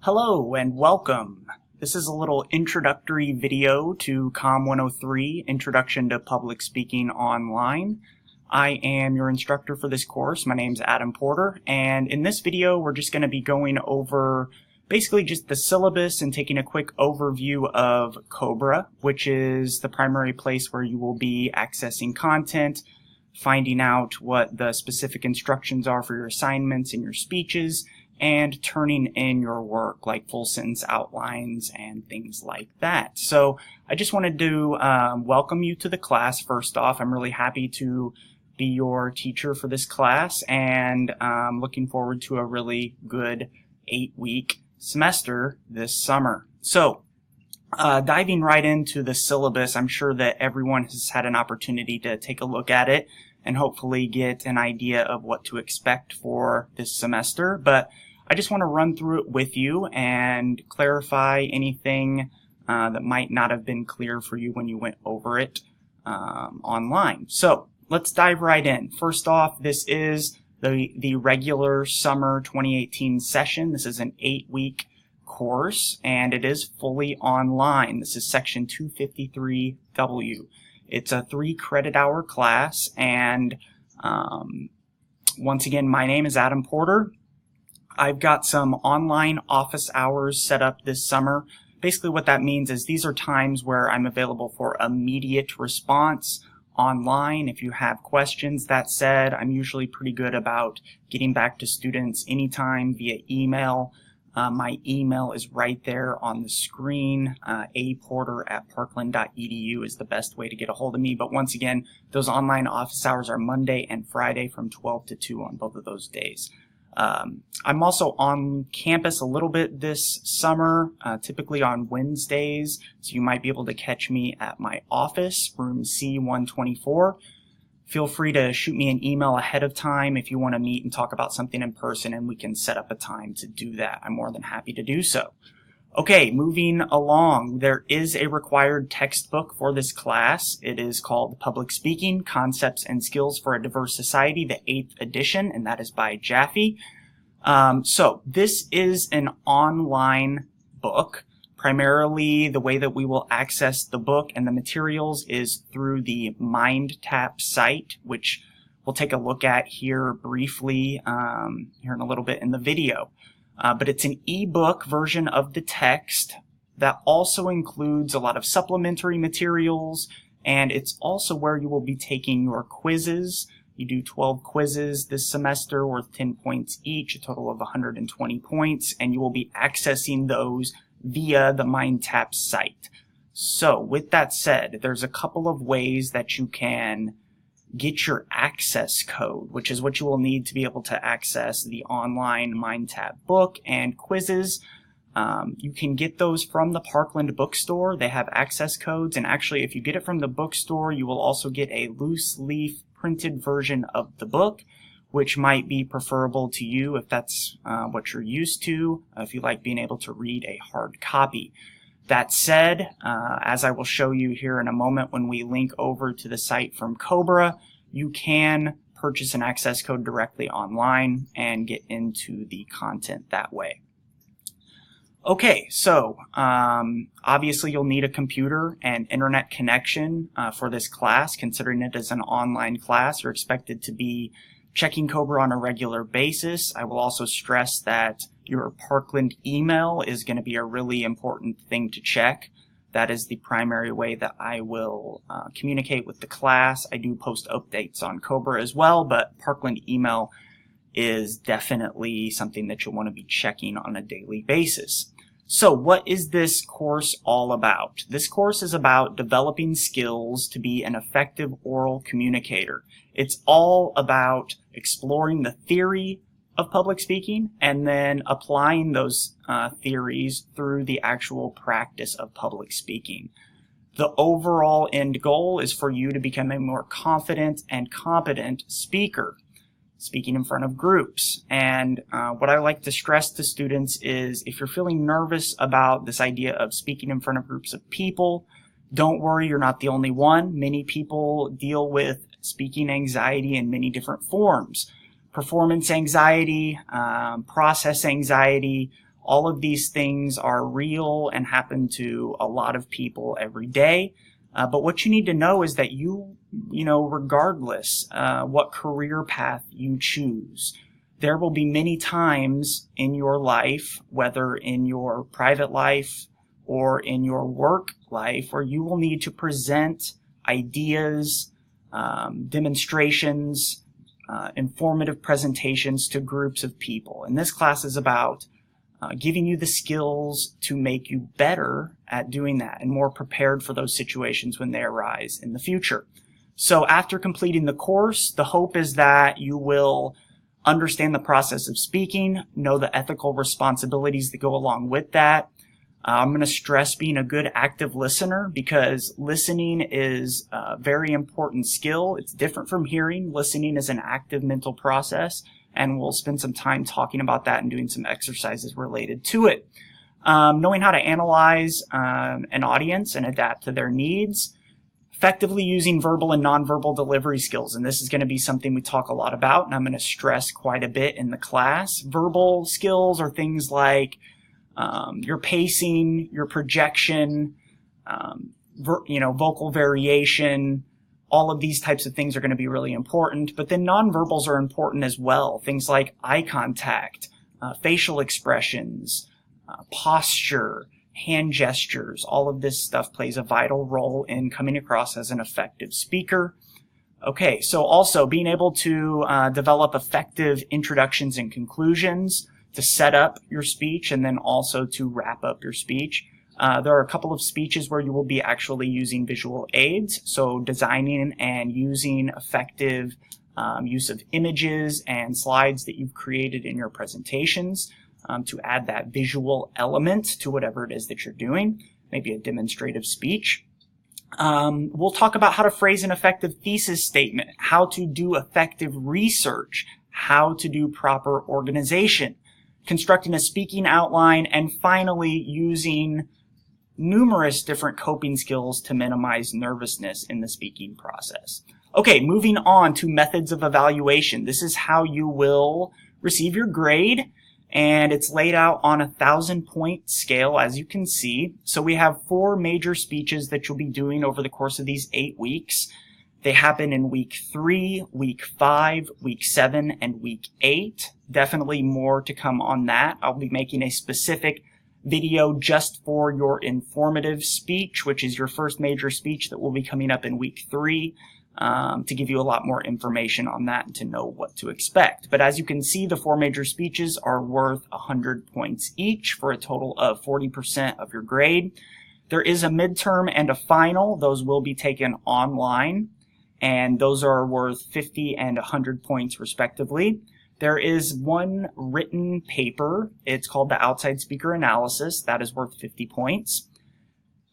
Hello and welcome. This is a little introductory video to COM 103, Introduction to Public Speaking Online. I am your instructor for this course. My name's Adam Porter, and in this video we're just going to be going over basically just the syllabus and taking a quick overview of Cobra, which is the primary place where you will be accessing content, finding out what the specific instructions are for your assignments and your speeches, and turning in your work like full sentence outlines and things like that. So I just wanted to welcome you to the class. First off, I'm really happy to be your teacher for this class, and looking forward to a really good 8-week semester this summer. So diving right into the syllabus, I'm sure that everyone has had an opportunity to take a look at it and hopefully get an idea of what to expect for this semester. But I just want to run through it with you and clarify anything that might not have been clear for you when you went over it online. So let's dive right in. First off, this is the regular summer 2018 session. This is an 8-week course, and it is fully online. This is section 253W. It's a 3-credit-hour class, and once again, my name is Adam Porter. I've got some online office hours set up this summer. Basically what that means is these are times where I'm available for immediate response online if you have questions. That said, I'm usually pretty good about getting back to students anytime via email. My email is right there on the screen. aporter@parkland.edu is the best way to get a hold of me. But once again, those online office hours are Monday and Friday from 12 to 2 on both of those days. I'm also on campus a little bit this summer, typically on Wednesdays, so you might be able to catch me at my office, room C124. Feel free to shoot me an email ahead of time if you want to meet and talk about something in person, and we can set up a time to do that. I'm more than happy to do so. Okay, moving along, there is a required textbook for this class. It is called Public Speaking, Concepts and Skills for a Diverse Society, the 8th edition, and that is by Jaffe. So this is an online book. Primarily, the way that we will access the book and the materials is through the MindTap site, which we'll take a look at here briefly here in a little bit in the video. But it's an ebook version of the text that also includes a lot of supplementary materials, and it's also where you will be taking your quizzes. You do 12 quizzes this semester worth 10 points each, a total of 120 points, and you will be accessing those via the MindTap site. So with that said, there's a couple of ways that you can get your access code, which is what you will need to be able to access the online MindTap book and quizzes. You can get those from the Parkland bookstore. They have access codes, and actually if you get it from the bookstore, you will also get a loose leaf printed version of the book, which might be preferable to you if that's what you're used to, if you like being able to read a hard copy. That said, as I will show you here in a moment when we link over to the site from Cobra, you can purchase an access code directly online and get into the content that way. Okay, so obviously you'll need a computer and internet connection for this class. Considering it is an online class, you're expected to be checking Cobra on a regular basis. I will also stress that your Parkland email is going to be a really important thing to check. That is the primary way that I will communicate with the class. I do post updates on Cobra as well, but Parkland email is definitely something that you'll want to be checking on a daily basis. So what is this course all about? This course is about developing skills to be an effective oral communicator. It's all about exploring the theory of public speaking and then applying those theories through the actual practice of public speaking. The overall end goal is for you to become a more confident and competent speaker, speaking in front of groups. And what I like to stress to students is if you're feeling nervous about this idea of speaking in front of groups of people, don't worry, you're not the only one. Many people deal with speaking anxiety in many different forms. Performance anxiety, process anxiety, All of these things are real and happen to a lot of people every day. But what you need to know is that regardless what career path you choose, there will be many times in your life, whether in your private life or in your work life, where you will need to present ideas, demonstrations, informative presentations to groups of people. And this class is about giving you the skills to make you better at doing that and more prepared for those situations when they arise in the future. So after completing the course, the hope is that you will understand the process of speaking, know the ethical responsibilities that go along with that. I'm going to stress being a good active listener, because listening is a very important skill. It's different from hearing. Listening is an active mental process, and we'll spend some time talking about that and doing some exercises related to it. Knowing how to analyze an audience and adapt to their needs. Effectively using verbal and nonverbal delivery skills, and this is going to be something we talk a lot about, and I'm going to stress quite a bit in the class. Verbal skills are things like your pacing, your projection, vocal variation. All of these types of things are going to be really important, but then nonverbals are important as well. Things like eye contact, facial expressions, posture, hand gestures. All of this stuff plays a vital role in coming across as an effective speaker. Okay, so also being able to develop effective introductions and conclusions to set up your speech, and then also to wrap up your speech. There are a couple of speeches where you will be actually using visual aids, so designing and using effective use of images and slides that you've created in your presentations to add that visual element to whatever it is that you're doing, maybe a demonstrative speech. We'll talk about how to phrase an effective thesis statement, how to do effective research, how to do proper organization, constructing a speaking outline, and finally using numerous different coping skills to minimize nervousness in the speaking process. Okay, moving on to methods of evaluation. This is how you will receive your grade, and it's laid out on a 1,000-point scale, as you can see. So we have 4 major speeches that you'll be doing over the course of these 8 weeks. They happen in week 3, week 5, week 7, and week 8. Definitely more to come on that. I'll be making a specific video just for your informative speech, which is your first major speech that will be coming up in week 3, to give you a lot more information on that and to know what to expect. But as you can see, the 4 major speeches are worth 100 points each for a total of 40% of your grade. There is a midterm and a final. Those will be taken online, and those are worth 50 and 100 points respectively. There is one written paper. It's called the Outside Speaker Analysis. That is worth 50 points.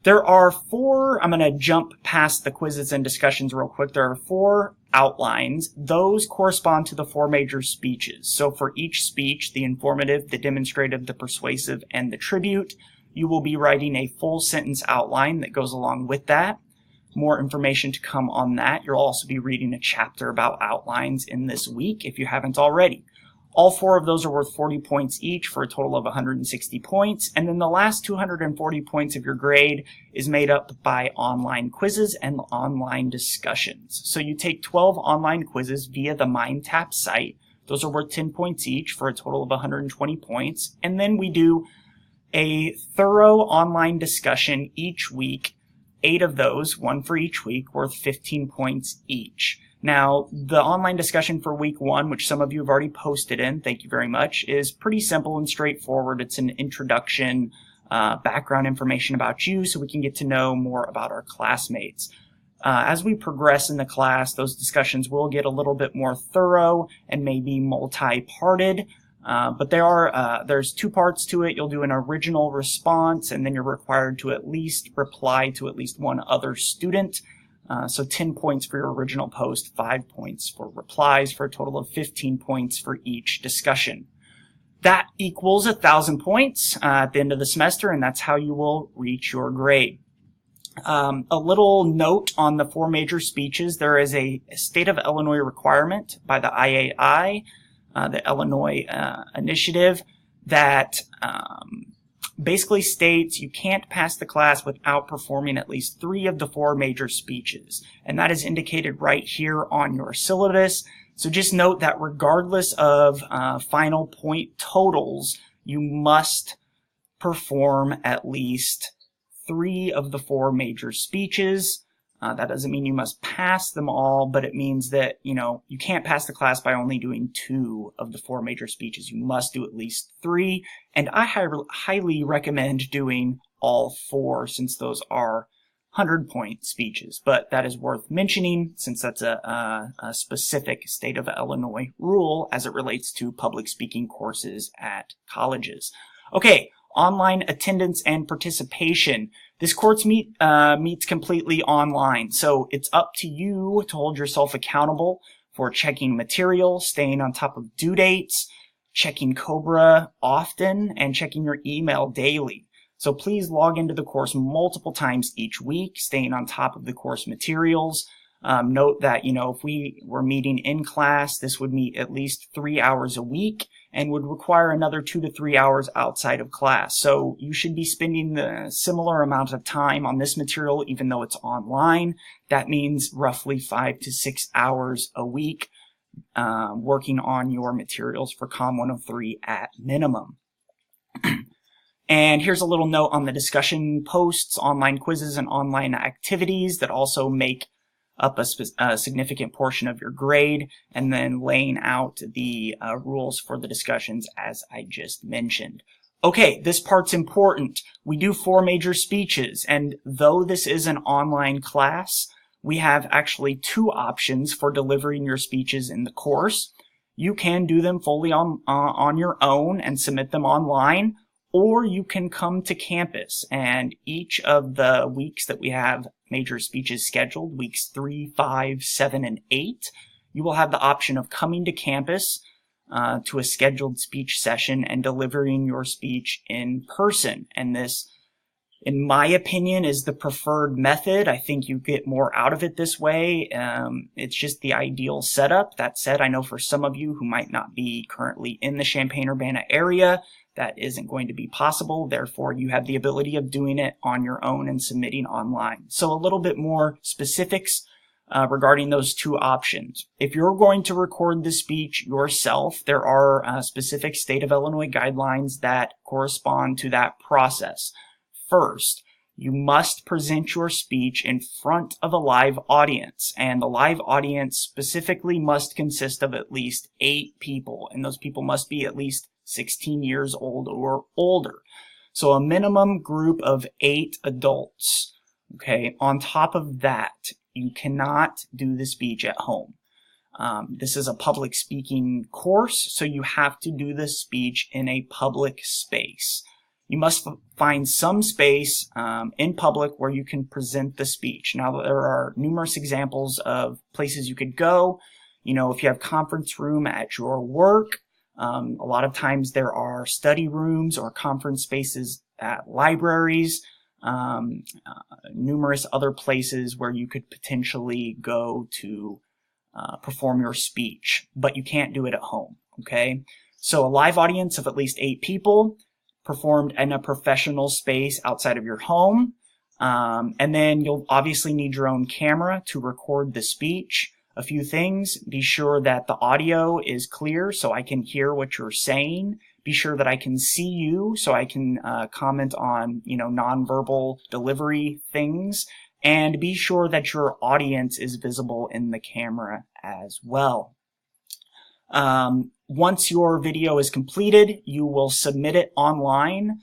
There are 4, I'm going to jump past the quizzes and discussions real quick. There are 4 outlines. Those correspond to the 4 major speeches. So for each speech, the informative, the demonstrative, the persuasive, and the tribute, you will be writing a full sentence outline that goes along with that. More information to come on that. You'll also be reading a chapter about outlines in this week if you haven't already. All 4 of those are worth 40 points each for a total of 160 points. And then the last 240 points of your grade is made up by online quizzes and online discussions. So you take 12 online quizzes via the MindTap site. Those are worth 10 points each for a total of 120 points. And then we do a thorough online discussion each week. 8 of those, 1 for each week, worth 15 points each. Now, the online discussion for week 1, which some of you have already posted in, thank you very much, is pretty simple and straightforward. It's an introduction, background information about you, so we can get to know more about our classmates. As we progress in the class, those discussions will get a little bit more thorough and maybe multi-parted. But there's 2 parts to it. You'll do an original response, and then you're required to at least reply to at least 1 other student. So 10 points for your original post, 5 points for replies, for a total of 15 points for each discussion. That equals 1,000 points at the end of the semester, and that's how you will reach your grade. A little note on the 4 major speeches. There is a State of Illinois requirement by the IAI, the Illinois Initiative, that basically states you can't pass the class without performing at least 3 of the 4 major speeches. And that is indicated right here on your syllabus. So just note that regardless of final point totals, you must perform at least 3 of the 4 major speeches. That doesn't mean you must pass them all, but it means that, you can't pass the class by only doing 2 of the 4 major speeches. You must do at least 3, and I highly recommend doing all 4 since those are 100-point speeches. But that is worth mentioning since that's a specific state of Illinois rule as it relates to public speaking courses at colleges. Okay, online attendance and participation. This course meets completely online, so it's up to you to hold yourself accountable for checking material, staying on top of due dates, checking Cobra often, and checking your email daily. So please log into the course multiple times each week, staying on top of the course materials. Note that, if we were meeting in class, this would meet at least 3 hours a week and would require another 2 to 3 hours outside of class. So you should be spending the similar amount of time on this material, even though it's online. That means roughly 5 to 6 hours a week working on your materials for COM 103 at minimum. And here's a little note on the discussion posts, online quizzes, and online activities that also make up a significant portion of your grade, and then laying out the rules for the discussions as I just mentioned. Okay, this part's important. We do 4 major speeches, and though this is an online class, we have actually 2 options for delivering your speeches in the course. You can do them fully on your own and submit them online, or you can come to campus, and each of the weeks that we have major speeches scheduled, weeks 3, 5, 7, and 8, you will have the option of coming to campus to a scheduled speech session and delivering your speech in person. And this, in my opinion, is the preferred method. I think you get more out of it this way. It's just the ideal setup. That said, I know for some of you who might not be currently in the Champaign-Urbana area, that isn't going to be possible. Therefore, you have the ability of doing it on your own and submitting online. So a little bit more specifics regarding those 2 options. If you're going to record the speech yourself, there are specific state of Illinois guidelines that correspond to that process. First, you must present your speech in front of a live audience, and the live audience specifically must consist of at least 8 people, and those people must be at least 16 years old or older. So a minimum group of 8 adults. Okay, on top of that, you cannot do the speech at home. This is a public speaking course, so you have to do the speech in a public space. You must find some space in public where you can present the speech. Now, there are numerous examples of places you could go. If you have conference room at your work, a lot of times there are study rooms or conference spaces at libraries, numerous other places where you could potentially go to perform your speech, but you can't do it at home, okay? So a live audience of at least 8 people performed in a professional space outside of your home, and then you'll obviously need your own camera to record the speech. A few things: be sure that the audio is clear so I can hear what you're saying. Be sure that I can see you so I can comment on, nonverbal delivery things. And be sure that your audience is visible in the camera as well. Once your video is completed, you will submit it online.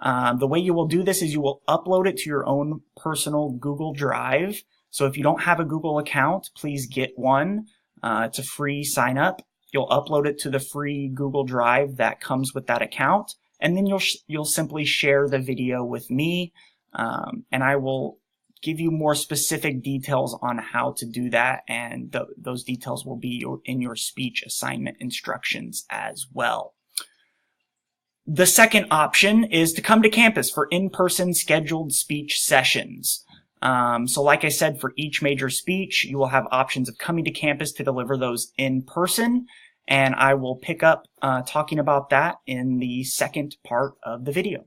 The way you will do this is you will upload it to your own personal Google Drive. So if you don't have a Google account, please get one. It's a free sign up. You'll upload it to the free Google Drive that comes with that account, and then you'll simply share the video with me, and I will give you more specific details on how to do that, and those details will be in your speech assignment instructions as well. The second option is to come to campus for in-person scheduled speech sessions. So like I said, for each major speech, you will have options of coming to campus to deliver those in person, and I will pick up talking about that in the second part of the video.